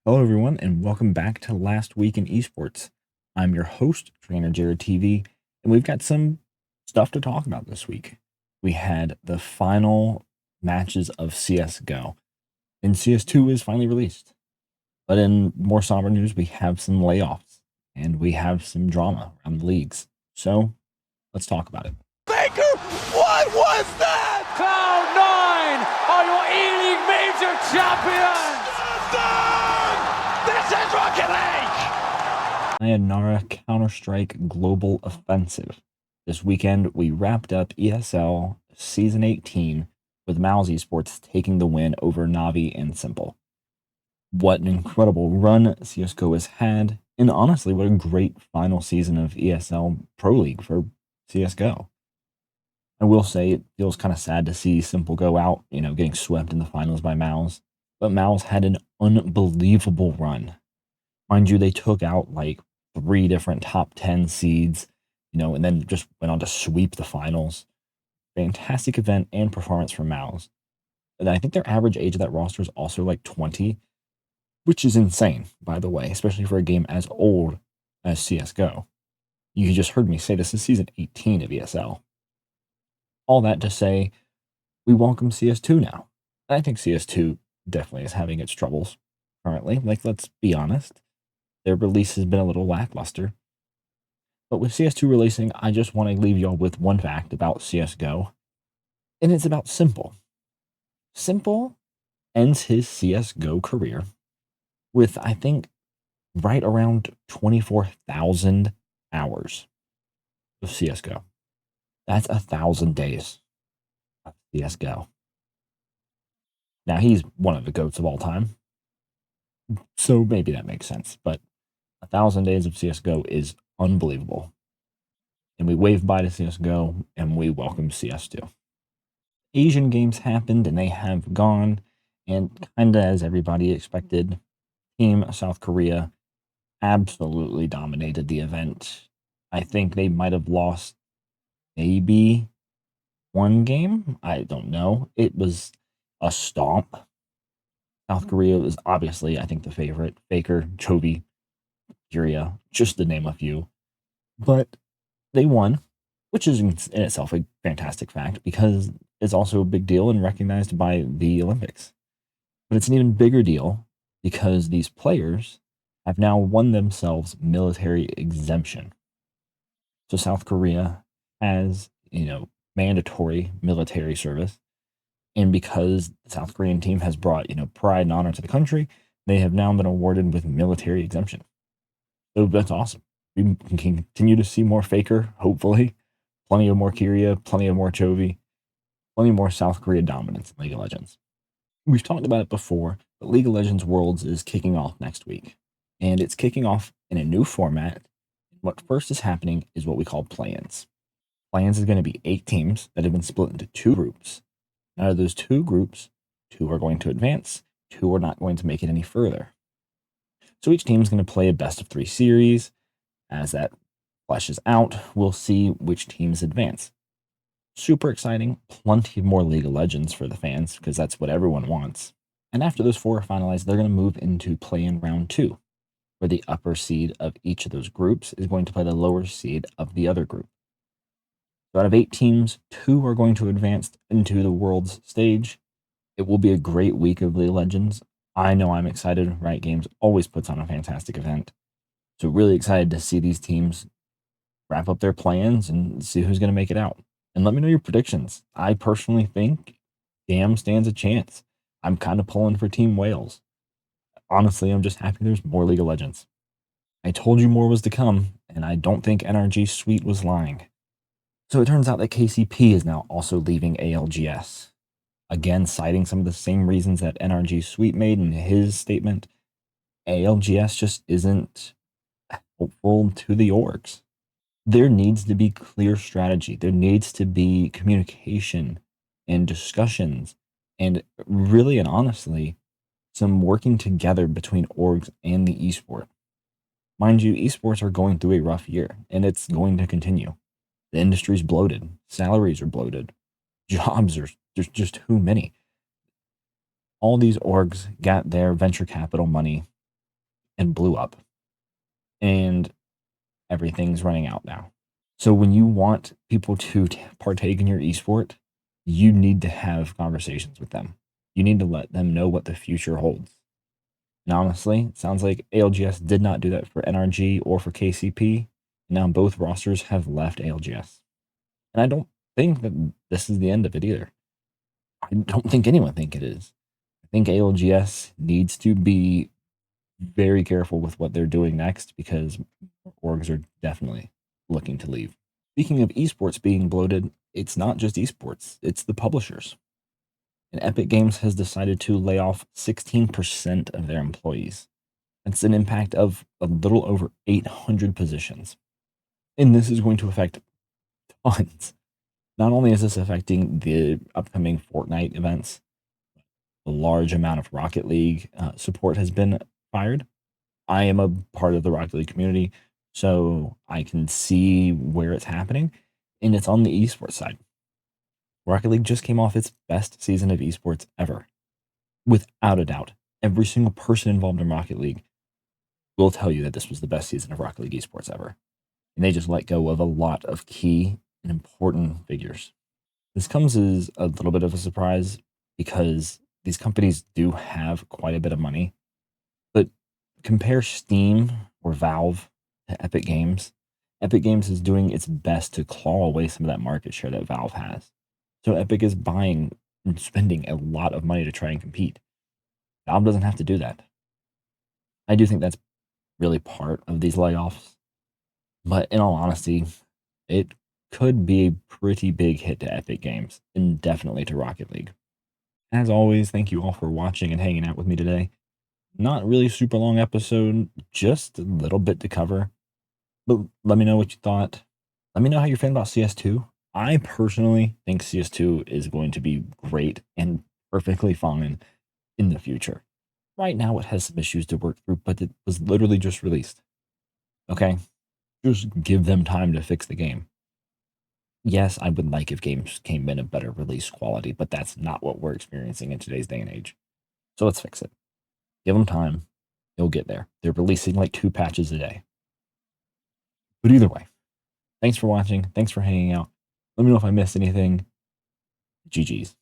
Hello, everyone, and welcome back to Last Week in Esports. I'm your host, Trainer Jared TV, and we've got some stuff to talk about this week. We had the final matches of CSGO, and CS2 is finally released. But in more somber news, we have some layoffs, and we have some drama around the leagues. So let's talk about it. Baker, what was that? Cloud9 are your E-League Major champions! This is Rocket League! Sayonara CounterStrike Global Offensive. This weekend, we wrapped up ESL Season 18 with Mouse Esports taking the win over Navi and Simple. What an incredible run CSGO has had, and honestly, what a great final season of ESL Pro League for CSGO. I will say it feels kind of sad to see Simple go out, getting swept in the finals by Mouse. But Mouse had an unbelievable run. Mind you, they took out like 3 different top 10 seeds, and then just went on to sweep the finals. Fantastic event and performance from Mouse. And I think their average age of that roster is also like 20, which is insane, by the way, especially for a game as old as CSGO. You just heard me say this is season 18 of ESL. All that to say, we welcome CS2 now. I think CS2 definitely is having its troubles currently. Let's be honest. Their release has been a little lackluster. But with CS2 releasing, I just want to leave y'all with one fact about CSGO, and it's about Simple. Simple ends his CSGO career with, I think, right around 24,000 hours of CSGO. That's 1,000 days of CSGO. Now, he's one of the GOATs of all time, so maybe that makes sense, but 1,000 days of CSGO is unbelievable. And we wave bye to CSGO, and we welcome CS2. Asian games happened, and they have gone, and kinda as everybody expected, Team South Korea absolutely dominated the event. I think they might have lost maybe 1 game? I don't know. It was a stomp. South Korea was obviously, I think, the favorite. Faker, Chovy, Furia, just to name a few. But they won, which is in itself a fantastic fact because it's also a big deal and recognized by the Olympics. But it's an even bigger deal because these players have now won themselves military exemption. So South Korea has, mandatory military service. And because the South Korean team has brought, pride and honor to the country, they have now been awarded with military exemption. So that's awesome. We can continue to see more Faker, hopefully. Plenty of more Kyria, plenty of more Chovy, plenty more South Korea dominance in League of Legends. We've talked about it before, but League of Legends Worlds is kicking off next week. And it's kicking off in a new format. What first is happening is what we call play-ins. Play-ins is going to be 8 teams that have been split into 2 groups. Out of those 2 groups, 2 are going to advance, 2 are not going to make it any further. So each team is going to play a best of 3 series. As that fleshes out, we'll see which teams advance. Super exciting, plenty more League of Legends for the fans, because that's what everyone wants. And after those 4 are finalized, they're going to move into play-in round 2, where the upper seed of each of those groups is going to play the lower seed of the other group. So out of 8 teams, 2 are going to advance into the World's stage. It will be a great week of League of Legends. I know I'm excited. Riot Games always puts on a fantastic event. So really excited to see these teams wrap up their plans and see who's going to make it out. And let me know your predictions. I personally think GAM stands a chance. I'm kind of pulling for Team Wales. Honestly, I'm just happy there's more League of Legends. I told you more was to come, and I don't think NRG Sweet was lying. So it turns out that KCP is now also leaving ALGS. Again, citing some of the same reasons that NRG Sweet made in his statement. ALGS just isn't helpful to the orgs. There needs to be clear strategy. There needs to be communication and discussions and really and honestly, some working together between orgs and the esport. Mind you, esports are going through a rough year and it's going to continue. The industry's bloated. Salaries are bloated. Jobs are, there's just too many. All these orgs got their venture capital money and blew up. And everything's running out now. So when you want people to partake in your esport, you need to have conversations with them. You need to let them know what the future holds. And honestly, it sounds like ALGS did not do that for NRG or for KCP. Now both rosters have left ALGS. And I don't think that this is the end of it either. I don't think anyone think it is. I think ALGS needs to be very careful with what they're doing next because orgs are definitely looking to leave. Speaking of esports being bloated, it's not just esports, it's the publishers. And Epic Games has decided to lay off 16% of their employees. That's an impact of a little over 800 positions. And this is going to affect tons. Not only is this affecting the upcoming Fortnite events, a large amount of Rocket League support has been fired. I am a part of the Rocket League community, so I can see where it's happening, and it's on the esports side. Rocket League just came off its best season of esports ever. Without a doubt, every single person involved in Rocket League will tell you that this was the best season of Rocket League esports ever. And they just let go of a lot of key and important figures. This comes as a little bit of a surprise because these companies do have quite a bit of money. But compare Steam or Valve to Epic Games. Epic Games is doing its best to claw away some of that market share that Valve has. So Epic is buying and spending a lot of money to try and compete. Valve doesn't have to do that. I do think that's really part of these layoffs. But in all honesty, it could be a pretty big hit to Epic Games and definitely to Rocket League. As always, thank you all for watching and hanging out with me today. Not really super long episode, just a little bit to cover. But let me know what you thought. Let me know how you're feeling about CS2. I personally think CS2 is going to be great and perfectly fine in the future. Right now, it has some issues to work through, but it was literally just released. Okay? Just give them time to fix the game. Yes, I would like if games came in a better release quality, but that's not what we're experiencing in today's day and age. So let's fix it. Give them time. They'll get there. They're releasing like 2 patches a day. But either way, thanks for watching. Thanks for hanging out. Let me know if I missed anything. GG's.